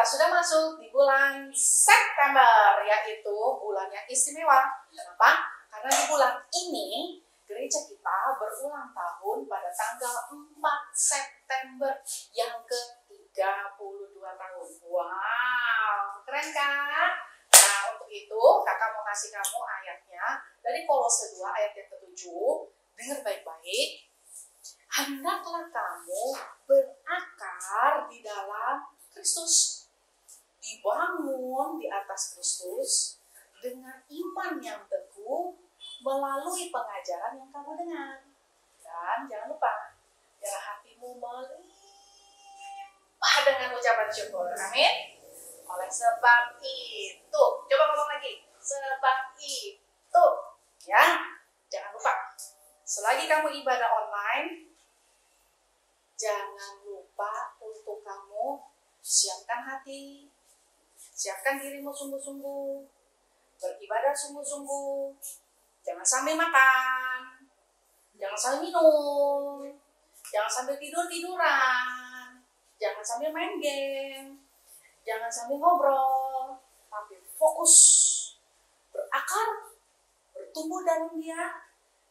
sudah masuk di bulan September, yaitu bulan yang istimewa. Kenapa? Karena di bulan ini gereja kita berulang tahun pada tanggal 4 September yang ke-32 tahun. Wow, keren kan? Nah, untuk itu kakak mau kasih kamu ayatnya dari Kolose 2 ayat yang ke-7. Dengar baik-baik. Hendaklah kamu berakar di dalam Kristus, dibangun di atas Kristus dengan iman yang teguh melalui pengajaran yang kamu dengar. Dan jangan lupa, biar hatimu melimpah dengan ucapan syukur. Amin. Oleh sebab itu, coba ngomong lagi. Sebab itu, ya, jangan lupa. Selagi kamu ibadah online, jangan lupa untuk kamu siapkan hati, siapkan dirimu sungguh-sungguh, beribadah sungguh-sungguh. Jangan sambil makan, jangan sambil minum, jangan sambil tidur-tiduran, jangan sambil main game, jangan sambil ngobrol, tapi fokus, berakar, bertumbuh dalam Dia,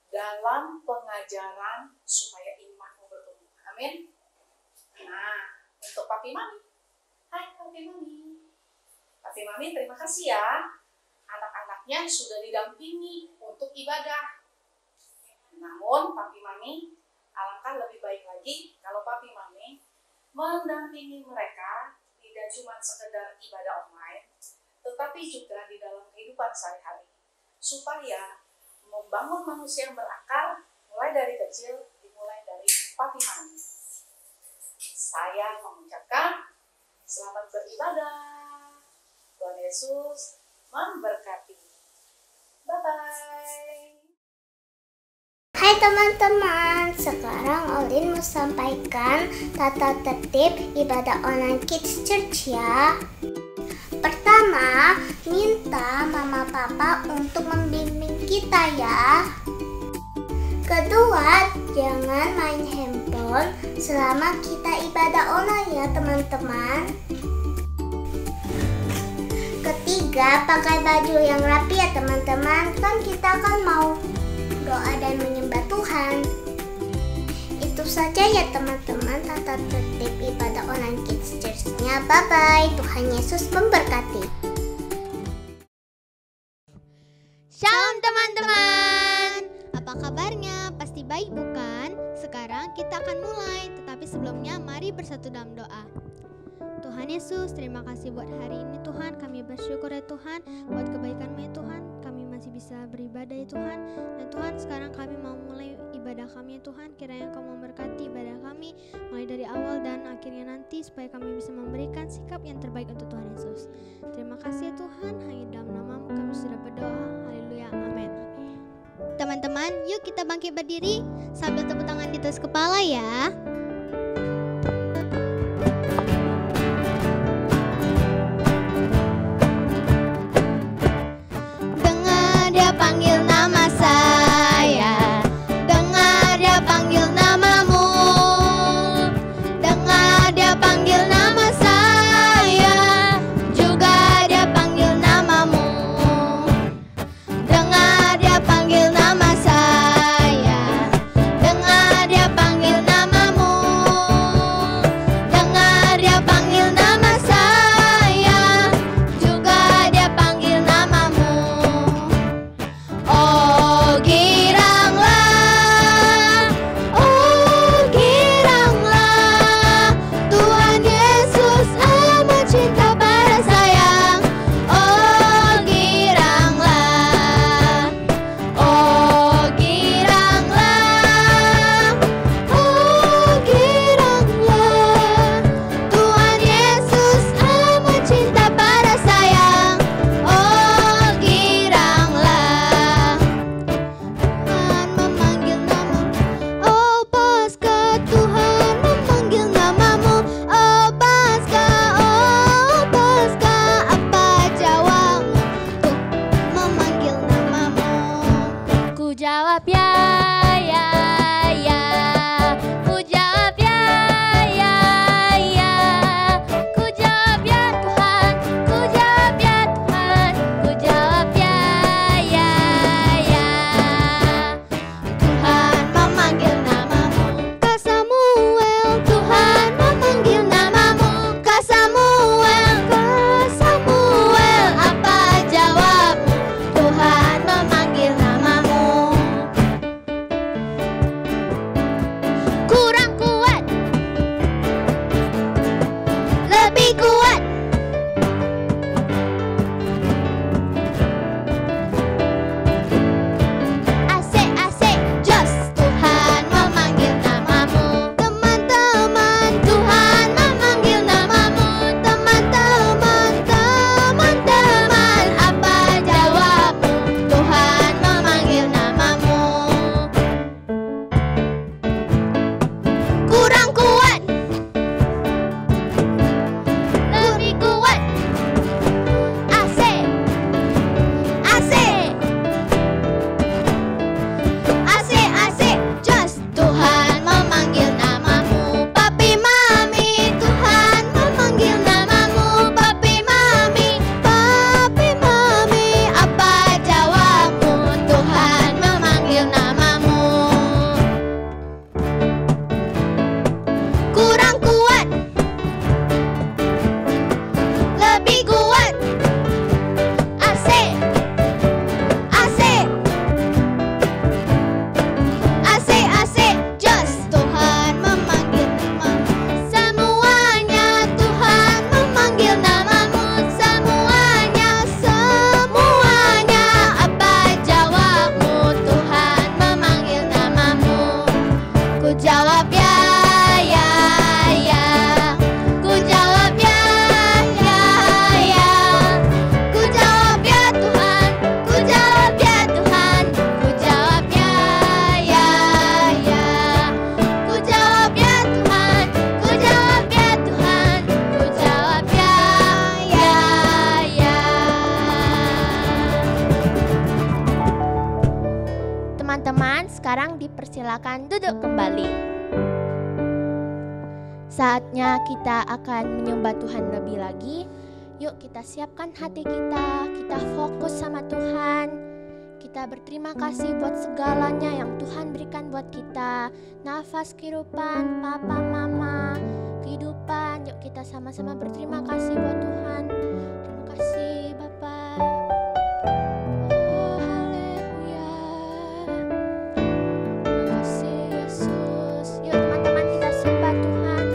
dalam pengajaran supaya imanmu bertumbuh. Amin. Nah, untuk Papi Mami, hai Papi Mami. Papi Mami terima kasih ya, anak-anaknya sudah didampingi untuk ibadah. Namun Papi Mami, alangkah lebih baik lagi kalau Papi Mami mendampingi mereka tidak cuma sekedar ibadah online, tetapi juga di dalam kehidupan sehari-hari, supaya membangun manusia yang berakar mulai dari kecil, dimulai dari Papi Mami. Saya mengucapkan selamat beribadah. Tuhan Yesus memberkati. Bye-bye. Hai teman-teman, sekarang Olin mau sampaikan tata tertib ibadah online Kids Church ya. Pertama, minta mama papa untuk membimbing kita ya. Kedua, jangan main handphone selama kita ibadah online ya teman-teman. Ketiga, pakai baju yang rapi ya teman-teman. Kan kita kan mau doa dan menyembah Tuhan. Itu saja ya teman-teman tata tertib ibadah online Kids Church-nya. Bye-bye, Tuhan Yesus memberkati. Shalom teman-teman, apa kabarnya? Pasti baik bukan? Sekarang kita akan mulai, tetapi sebelumnya mari bersatu dalam doa. Tuhan Yesus, terima kasih buat hari ini Tuhan. Kami bersyukur ya Tuhan buat kebaikan-Mu ya Tuhan. Kami masih bisa beribadah ya Tuhan. Dan Tuhan, sekarang kami mau mulai ibadah kami ya Tuhan. Kiranya Engkau memberkati ibadah kami mulai dari awal dan akhirnya nanti, supaya kami bisa memberikan sikap yang terbaik untuk Tuhan Yesus. Terima kasih ya Tuhan, hanya dalam nama-Mu kami sudah berdoa. Haleluya, amin. Teman-teman, yuk kita bangkit berdiri sambil tepuk tangan di atas kepala ya. Dengar Dia panggil nama saya, dengar Dia panggil namamu, dengar Dia panggil nama saya, juga Dia panggil namamu, dengar Dia panggil nama jawab ya, ya, ya. Ku jawab ya, ya, ya. Ku jawab ya Tuhan, ku jawab ya Tuhan, ku jawab ya, ya, ya. Tuhan memanggil namamu, Kak Samuel. Tuhan memanggil namamu, Kak Samuel. Kak Samuel, apa jawabmu? Tuhan memanggil namamu. Kurang kuat, lebih kuat. Asik, asik, jos. Tuhan memanggil namamu. Teman-teman, Tuhan memanggil namamu. Teman-teman, teman-teman, apa jawabmu? Tuhan memanggil namamu. Kurang kuat, lebih kuat. Asik, asik. Asik, asik, jos. Tuhan memanggil namamu. Papi mami, Tuhan memanggil namamu. Papi mami, apa jawabmu? Tuhan memanggil namamu. Kurang kuat, lebih kuat. Asik, asik. Asik, asik, jos. Tuhan memanggil namamu. Semuanya Tuhan memanggil namamu. Semuanya, semuanya, apa jawabmu? Tuhan memanggil namamu. Ku jawab ya, ya, ya. Ku jawab ya, ya, ya. Ku jawab ya Tuhan, ku jawab ya Tuhan, ku jawab ya, ya, ya. Ku jawab ya Tuhan, ku jawab ya Tuhan, ku jawab ya, ya, ya. Teman-teman, sekarang dipersilakan duduk kembali. Saatnya kita akan menyembah Tuhan lebih lagi. Yuk kita siapkan hati kita fokus sama Tuhan. Kita berterima kasih buat segalanya yang Tuhan berikan buat kita. Nafas kehidupan, papa, mama, kehidupan. Yuk kita sama-sama berterima kasih buat Tuhan. Terima kasih Bapa. Oh, haleluya. Terima kasih Yesus. Yuk teman-teman kita sembah Tuhan.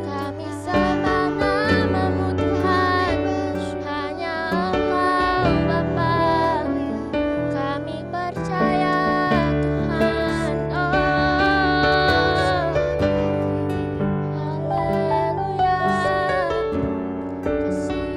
Kami sembah namamu Tuhan, hanya Engkau Bapa. Kami percaya Tuhan. Oh, haleluya. Kasih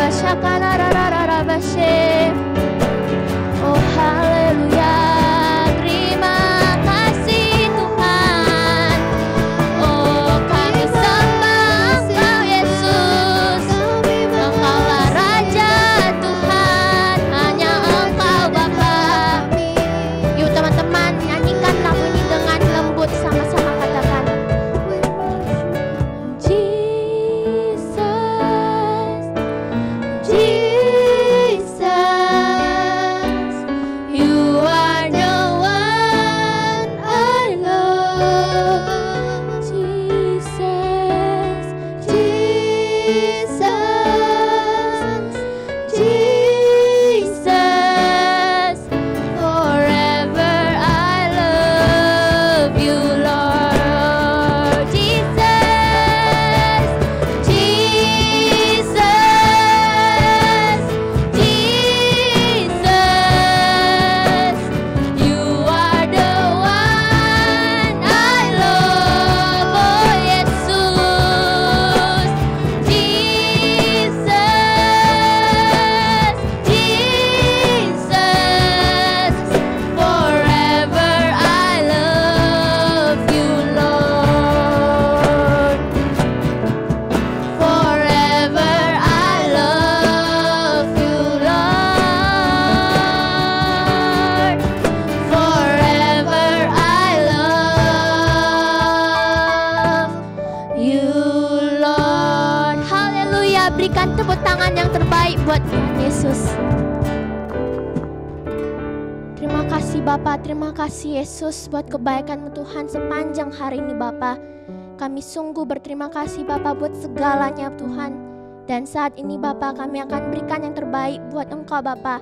Oh haleluya, terima kasih Tuhan. Oh kami sembah Engkau Yesus, Engkaulah Raja Tuhan, hanya Engkau Bapa. Yuk teman-teman, nyanyikan lagu ini dengan lembut, sama-sama katakan Jesus, Jesus, You are the one I love. Jesus, Jesus, Jesus, forever I love You, Lord. Jesus, Jesus, Jesus, You are the one I love. Oh Yesus, Jesus, Jesus, forever I love You, Lord. Forever I love You, Lord. Forever I love You, Lord. Haleluya, berikan tepuk tangan yang terbaik buat Tuhan Yesus. Terima kasih Bapa, terima kasih Yesus buat kebaikan-Mu Tuhan sepanjang hari ini Bapa. Kami sungguh berterima kasih Bapa buat segalanya Tuhan. Dan saat ini Bapa, kami akan berikan yang terbaik buat Engkau Bapa.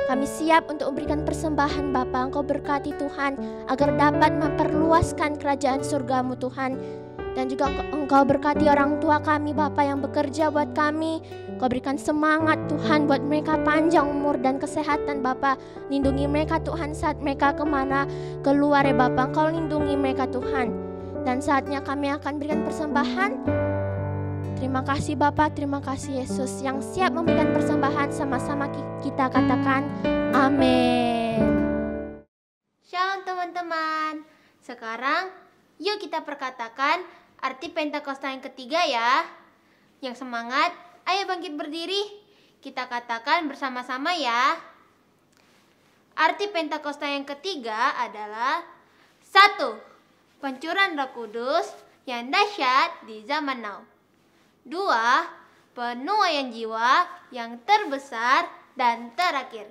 Kami siap untuk memberikan persembahan Bapa. Engkau berkati Tuhan agar dapat memperluaskan kerajaan surga-Mu Tuhan. Dan juga Engkau berkati orang tua kami Bapa yang bekerja buat kami. Engkau berikan semangat Tuhan buat mereka, panjang umur dan kesehatan Bapa. Lindungi mereka Tuhan saat mereka kemana keluar ya Bapa. Engkau lindungi mereka Tuhan. Dan saatnya kami akan berikan persembahan. Terima kasih Bapa, terima kasih Yesus yang siap memberikan persembahan. Sama-sama kita katakan amin. Shalom teman-teman. Sekarang yuk kita perkatakan arti Pentakosta yang ketiga ya. Yang semangat, ayo bangkit berdiri. Kita katakan bersama-sama ya. Arti Pentakosta yang ketiga adalah 1. Pencurahan Roh Kudus yang dahsyat di zaman now. 2. Penuaian jiwa yang terbesar dan terakhir.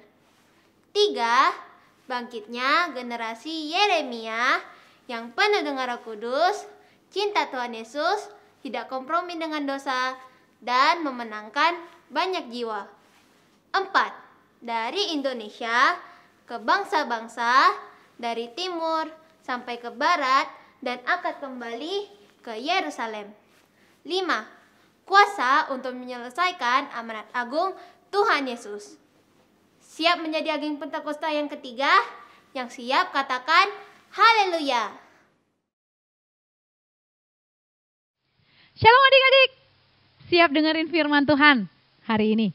3. Bangkitnya generasi Yeremia yang penuh dengan Roh Kudus, cinta Tuhan Yesus, tidak kompromi dengan dosa, dan memenangkan banyak jiwa. 4. Dari Indonesia ke bangsa-bangsa, dari timur sampai ke barat, dan akan kembali ke Yerusalem. 5. Kuasa untuk menyelesaikan amanat agung Tuhan Yesus. Siap menjadi agen Pentakosta yang ketiga? Yang siap katakan haleluya. Shalom adik-adik, siap dengerin firman Tuhan hari ini.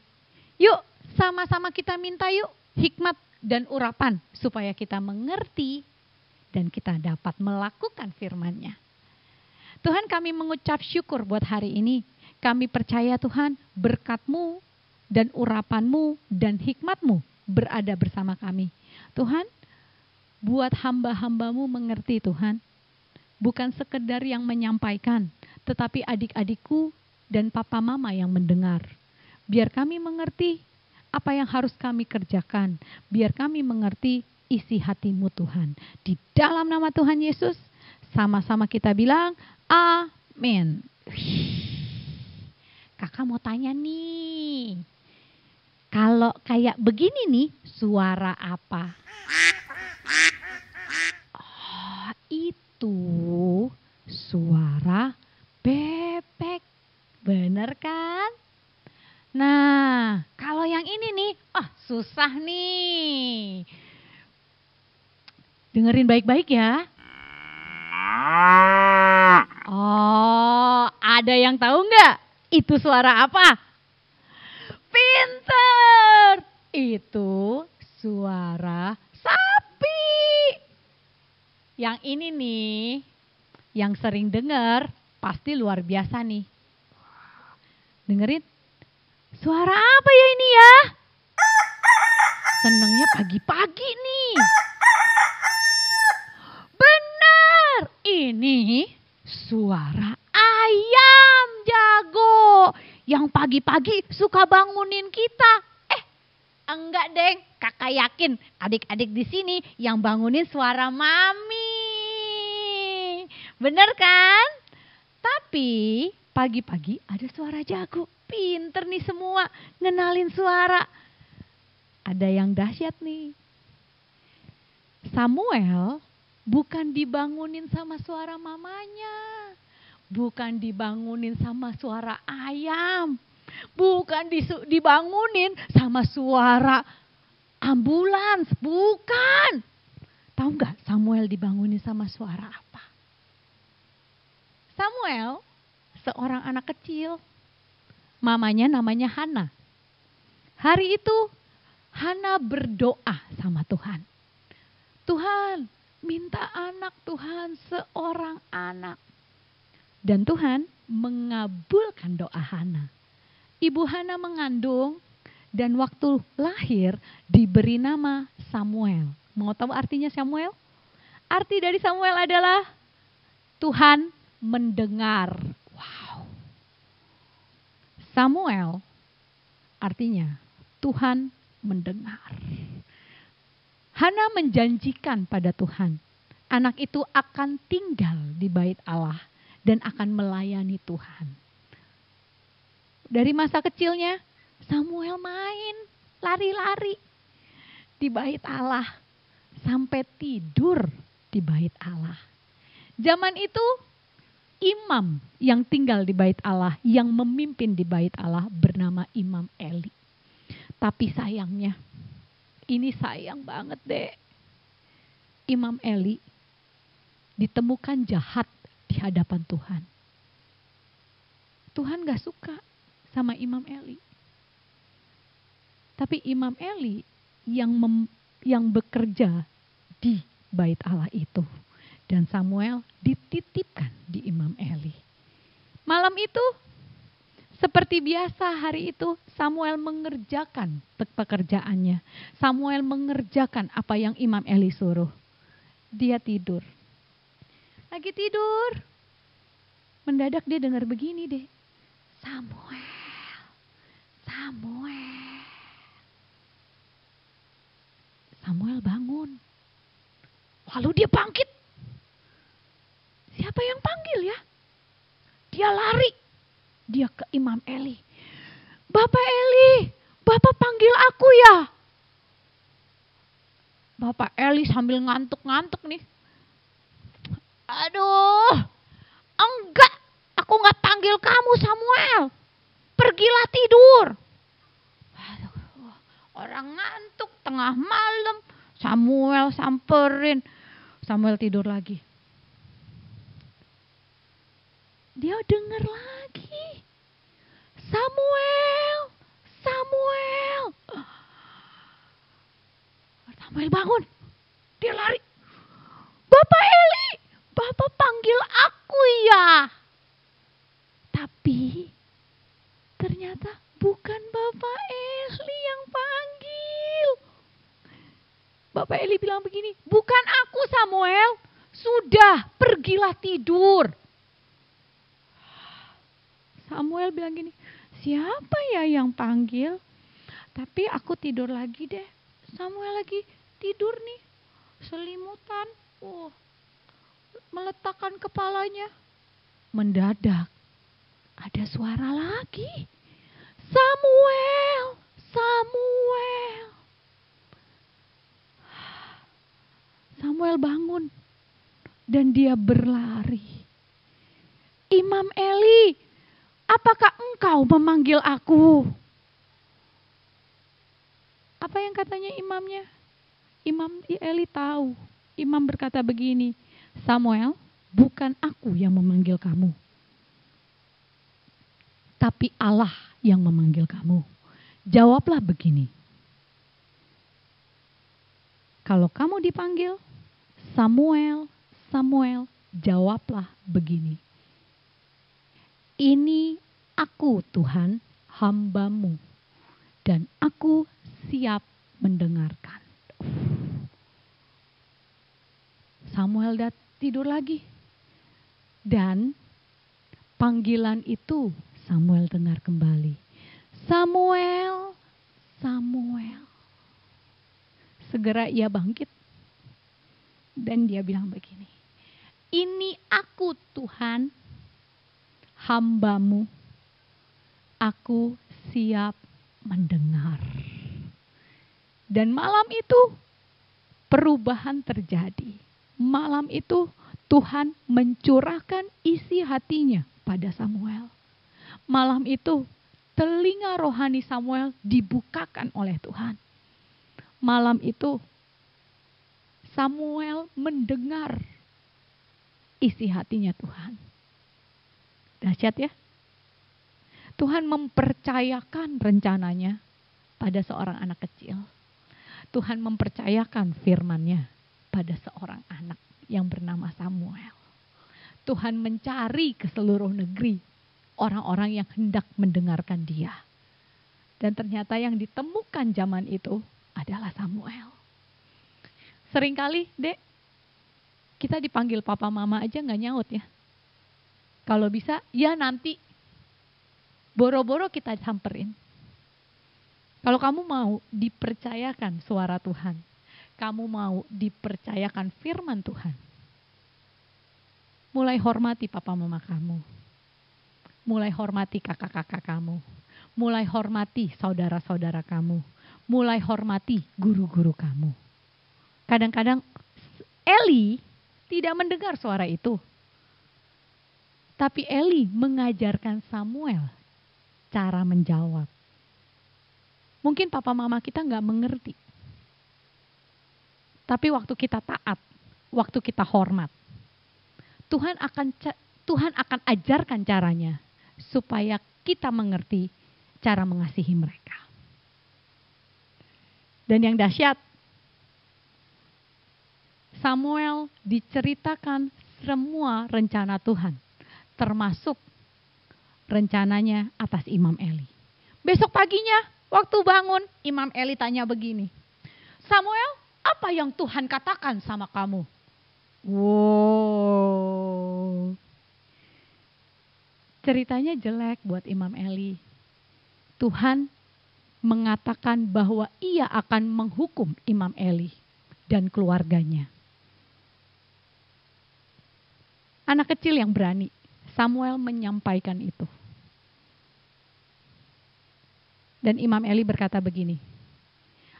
Yuk sama-sama kita minta yuk hikmat dan urapan supaya kita mengerti dan kita dapat melakukan firman-Nya. Tuhan, kami mengucap syukur buat hari ini. Kami percaya Tuhan berkat-Mu dan urapan-Mu dan hikmat-Mu berada bersama kami. Tuhan, buat hamba-hamba-Mu mengerti Tuhan. Bukan sekedar yang menyampaikan, tetapi adik-adikku dan papa mama yang mendengar. Biar kami mengerti apa yang harus kami kerjakan. Biar kami mengerti isi hati-Mu Tuhan. Di dalam nama Tuhan Yesus, sama-sama kita bilang amin. Kakak mau tanya nih, kalau kayak begini nih, suara apa? Oh, itu suara bebek, bener kan? Nah, kalau yang ini nih, susah nih. Dengerin baik-baik ya. Oh, ada yang tahu nggak? Itu suara apa? Pinter! Itu suara sapi. Yang ini nih, yang sering dengar pasti luar biasa nih. Dengerin, suara apa ya ini ya? Senengnya pagi-pagi nih. Benar, ini suara ayam jago yang pagi-pagi suka bangunin kita. Enggak deng, kakak yakin adik-adik di sini yang bangunin suara mami. Bener kan? Tapi pagi-pagi ada suara jago. Pinter nih semua ngenalin suara. Ada yang dahsyat nih. Samuel bukan dibangunin sama suara mamanya. Bukan dibangunin sama suara ayam. Bukan dibangunin sama suara ambulans. Bukan. Tahu nggak Samuel dibangunin sama suara apa? Samuel seorang anak kecil. Mamanya namanya Hana. Hari itu Hana berdoa sama Tuhan. Tuhan, minta anak Tuhan, seorang anak. Dan Tuhan mengabulkan doa Hana. Ibu Hana mengandung dan waktu lahir diberi nama Samuel. Mau tahu artinya Samuel? Arti dari Samuel adalah Tuhan mendengar. Wow. Samuel artinya Tuhan mendengar. Hana menjanjikan pada Tuhan, anak itu akan tinggal di bait Allah dan akan melayani Tuhan. Dari masa kecilnya, Samuel main, lari-lari di bait Allah, sampai tidur di bait Allah. Zaman itu, imam yang tinggal di bait Allah, yang memimpin di bait Allah bernama Imam Eli. Tapi sayangnya, ini sayang banget deh. Imam Eli ditemukan jahat di hadapan Tuhan. Tuhan gak suka sama Imam Eli. Tapi Imam Eli yang bekerja di bait Allah itu. Dan Samuel dititipkan di Imam Eli. Malam itu, seperti biasa hari itu Samuel mengerjakan pekerjaannya. Samuel mengerjakan apa yang Imam Eli suruh. Dia tidur. Lagi tidur. Mendadak dia dengar begini deh. Samuel. Samuel bangun. Lalu dia bangkit. Siapa yang panggil ya? Dia lari. Dia ke Imam Eli. Bapak Eli, Bapak panggil aku ya? Bapak Eli sambil ngantuk-ngantuk nih. Aduh, enggak, aku gak panggil kamu Samuel. Pergilah tidur. Aduh, orang ngantuk tengah malam. Samuel samperin. Samuel tidur lagi. Dia dengar lagi. Samuel. Samuel bangun. Dia lari. Bapak Eli, Bapak panggil aku ya? Tapi ternyata bukan Bapak Eli yang panggil. Bapak Eli bilang begini, bukan aku Samuel. Sudah, pergilah tidur. Samuel bilang gini, siapa ya yang panggil? Tapi aku tidur lagi deh. Samuel lagi tidur nih, selimutan. Meletakkan kepalanya. Mendadak ada suara lagi. Samuel. Samuel bangun dan dia berlari. Imam Eli, apakah engkau memanggil aku? Apa yang katanya imamnya? Imam Eli tahu. Imam berkata begini, Samuel, bukan aku yang memanggil kamu. Tapi Allah yang memanggil kamu. jawablah begini. Kalau kamu dipanggil, Samuel, Samuel, jawablah begini. Ini aku Tuhan, hamba-Mu, dan aku siap mendengarkan. Samuel tidur lagi. Dan panggilan itu Samuel dengar kembali. Samuel, Samuel. Segera ia bangkit. Dan dia bilang begini. Ini aku Tuhan, hamba-Mu. Aku siap mendengar. Dan malam itu perubahan terjadi. Malam itu Tuhan mencurahkan isi hatinya pada Samuel. Malam itu telinga rohani Samuel dibukakan oleh Tuhan. Malam itu Samuel mendengar isi hatinya Tuhan. Dahsyat ya. Tuhan mempercayakan rencananya pada seorang anak kecil. Tuhan mempercayakan firman-Nya pada seorang anak yang bernama Samuel. Tuhan mencari ke seluruh negeri orang-orang yang hendak mendengarkan Dia. Dan ternyata yang ditemukan zaman itu adalah Samuel. Seringkali, Dek, kita dipanggil papa mama aja gak nyaut ya. Kalau bisa, ya nanti. Boro-boro kita samperin. Kalau kamu mau dipercayakan suara Tuhan, kamu mau dipercayakan firman Tuhan, mulai hormati papa mama kamu. Mulai hormati kakak-kakak kamu. Mulai hormati saudara-saudara kamu. Mulai hormati guru-guru kamu. Kadang-kadang Eli tidak mendengar suara itu. Tapi Eli mengajarkan Samuel cara menjawab. Mungkin papa mama kita nggak mengerti. Tapi waktu kita taat, waktu kita hormat, Tuhan akan ajarkan caranya supaya kita mengerti cara mengasihi mereka. Dan yang dahsyat, Samuel diceritakan semua rencana Tuhan, termasuk rencananya atas Imam Eli. Besok paginya, waktu bangun, Imam Eli tanya begini, Samuel, apa yang Tuhan katakan sama kamu? Wow. Ceritanya jelek buat Imam Eli. Tuhan mengatakan bahwa Ia akan menghukum Imam Eli dan keluarganya. Anak kecil yang berani, Samuel menyampaikan itu. Dan Imam Eli berkata begini,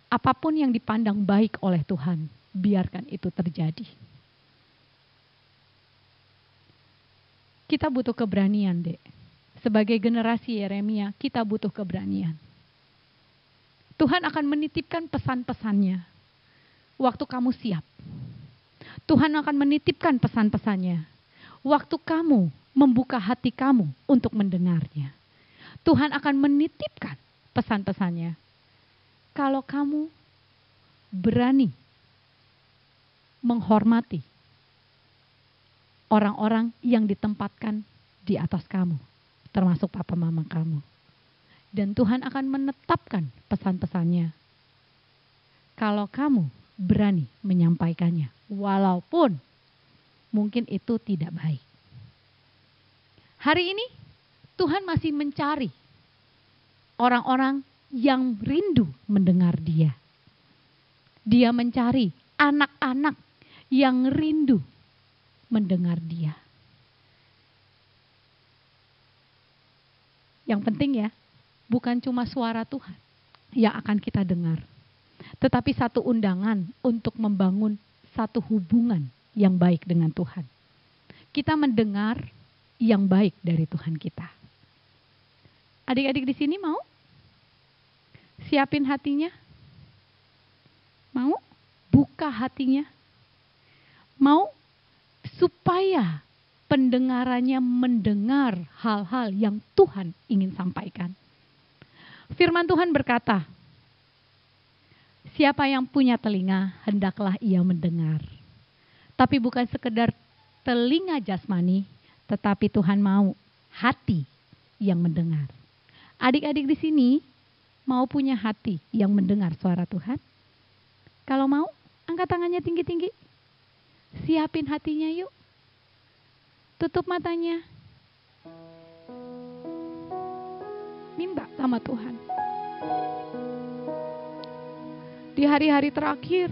apapun yang dipandang baik oleh Tuhan, biarkan itu terjadi. Kita butuh keberanian, Dek. Sebagai generasi Yeremia, kita butuh keberanian. Tuhan akan menitipkan pesan-pesannya waktu kamu siap. Tuhan akan menitipkan pesan-pesannya waktu kamu membuka hati kamu untuk mendengarnya. Tuhan akan menitipkan pesan-pesannya kalau kamu berani menghormati orang-orang yang ditempatkan di atas kamu, termasuk papa mama kamu. Dan Tuhan akan menetapkan pesan-pesannya kalau kamu berani menyampaikannya, walaupun mungkin itu tidak baik. Hari ini Tuhan masih mencari orang-orang yang rindu mendengar Dia. Dia mencari anak-anak yang rindu mendengar Dia. Yang penting ya, bukan cuma suara Tuhan yang akan kita dengar, tetapi satu undangan untuk membangun satu hubungan yang baik dengan Tuhan. Kita mendengar yang baik dari Tuhan kita. Adik-adik di sini mau? Siapin hatinya? Mau? Buka hatinya? Mau? Supaya pendengarannya mendengar hal-hal yang Tuhan ingin sampaikan. Firman Tuhan berkata, siapa yang punya telinga, hendaklah ia mendengar. Tapi bukan sekedar telinga jasmani, tetapi Tuhan mau hati yang mendengar. Adik-adik di sini mau punya hati yang mendengar suara Tuhan? Kalau mau, angkat tangannya tinggi-tinggi. Siapin hatinya yuk. Tutup matanya. Minta sama Tuhan. Di hari-hari terakhir,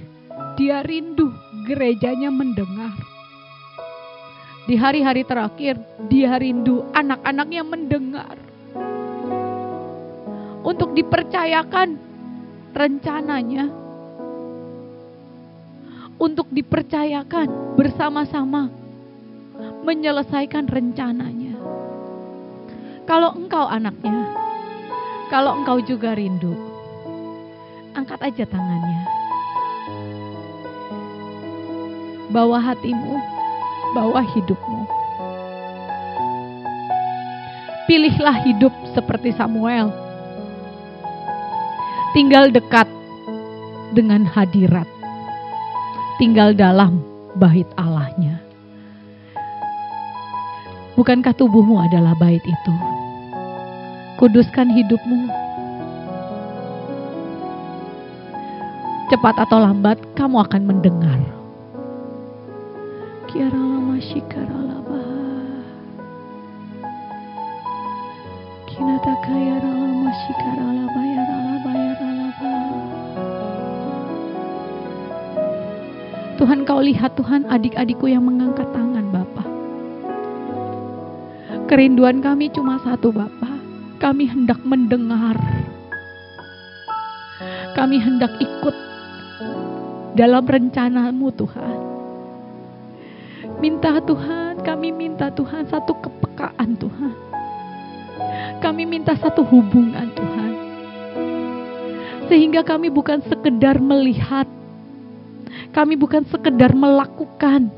dia rindu gerejanya mendengar. Di hari-hari terakhir, dia rindu anak-anaknya mendengar. Untuk dipercayakan rencananya. Untuk dipercayakan bersama-sama menyelesaikan rencananya. Kalau engkau anaknya, kalau engkau juga rindu, angkat aja tangannya. Bawa hatimu, bawa hidupmu. Pilihlah hidup seperti Samuel. Tinggal dekat dengan hadirat. Tinggal dalam bait Allahnya. Bukankah tubuhmu adalah bait itu? Kuduskan hidupmu. Cepat atau lambat kamu akan mendengar. Kiaralama shikaralaba. Kinataka yaralama shikaralaba yaralaba yaralaba. Tuhan, kau lihat Tuhan adik-adikku yang mengangkat tangan Bapa. Kerinduan kami cuma satu Bapa. Kami hendak mendengar. Kami hendak ikut dalam rencana-Mu Tuhan. Minta Tuhan, kami minta Tuhan satu kepekaan Tuhan. Kami minta satu hubungan Tuhan. Sehingga kami bukan sekedar melihat. Kami bukan sekedar melakukan.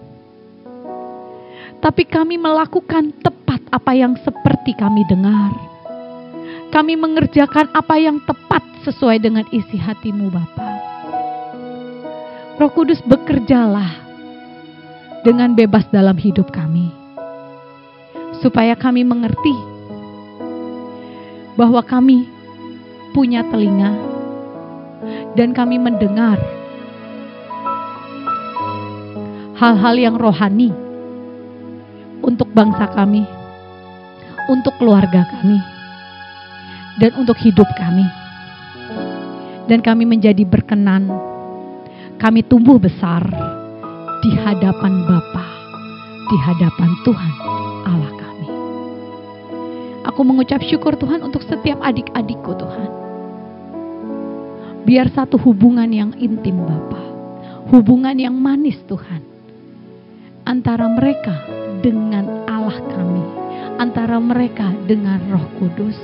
Tapi kami melakukan tepat apa yang seperti kami dengar. Kami mengerjakan apa yang tepat sesuai dengan isi hati-Mu Bapa. Roh Kudus, bekerjalah dengan bebas dalam hidup kami. Supaya kami mengerti bahwa kami punya telinga dan kami mendengar hal-hal yang rohani untuk bangsa kami, untuk keluarga kami, dan untuk hidup kami. Dan kami menjadi berkenan, kami tumbuh besar di hadapan Bapa, di hadapan Tuhan Allah kami. Aku mengucap syukur Tuhan untuk setiap adik-adikku Tuhan. Biar satu hubungan yang intim Bapa, hubungan yang manis Tuhan, antara mereka dengan Allah kami, antara mereka dengan Roh Kudus,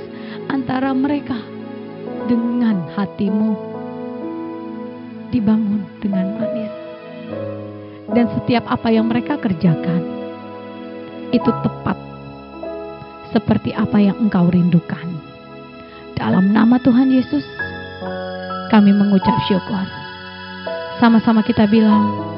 antara mereka dengan hati-Mu dibangun dengan manis. Dan setiap apa yang mereka kerjakan itu tepat seperti apa yang Engkau rindukan. Dalam nama Tuhan Yesus kami mengucap syukur. Sama-sama kita bilang